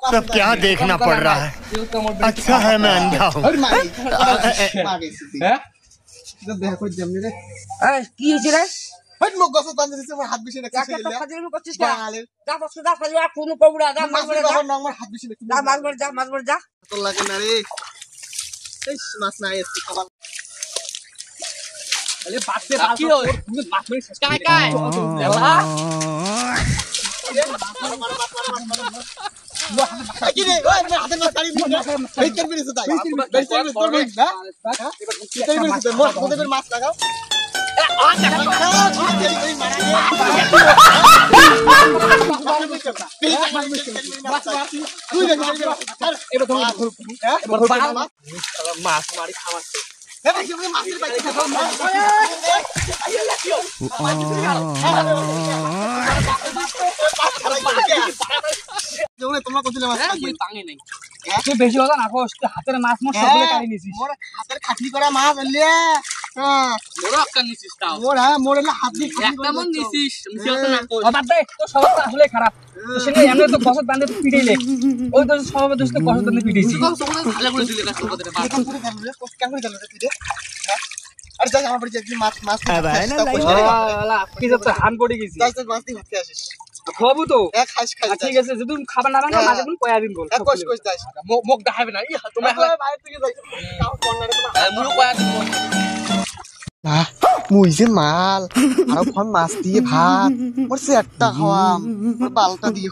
सब क्या देखना पड़ रहा है। अच्छा है मैं अंधा हूँ। কি হয়েছে রে হাত বেশি না করছিস কোনো কবুড়া যা হাত বেশি যা মাছ মার যা তোর লাগে না রে মাছ নাই अरे बात से बात हो बात में काय काय কি রে ওই আমি হাতে মাছ কাটি দিই এই কেন বেরিয়েছে তাই তোর ভাই না কেন বেরিয়েছে মোর ওদের মাছ লাগাও মাছ মারি খাওয়াচ্ছে তোমরা কোথায় মাছ বেশি কথা না হাতের মাছ মোট সবগুলো কাটি নিছিস হাতের খাটনি করা মাছ বললে মোরও একটা নিছিস তাও মোর হাত দিয়ে একটা মন নিছিস মিছি কথা না কই বাদ দে তো সব আসলে খারাপ সেটা এমনি তো গছত বাঁধে পিটাইলে ওই তো সব দোষ তো গছত বাঁধে পিটাইছি ভালো করে দিলে কাজ করতে পারে কেন করে দিলে তুই আরে যাই আমার বাড়ি যাই মাছ মাছ কি যত হান পড়ে গেছি যাই মাছ দিয়ে ভাত খেয়ে আসিস খাবো তো এক খাস খাই ঠিক আছে যদি খাবার না বানা মাঝে কোন কয়া দিন বল এক কোষ কোষ যাস মুখ দেখাবে না তুমি বাইরে থেকে যাই কর্নারে মুখ কয়া দিন মুই যে মাল আর মাছ দিয়ে ভাত ওর একটা খাওয়াম বালটা দিয়ে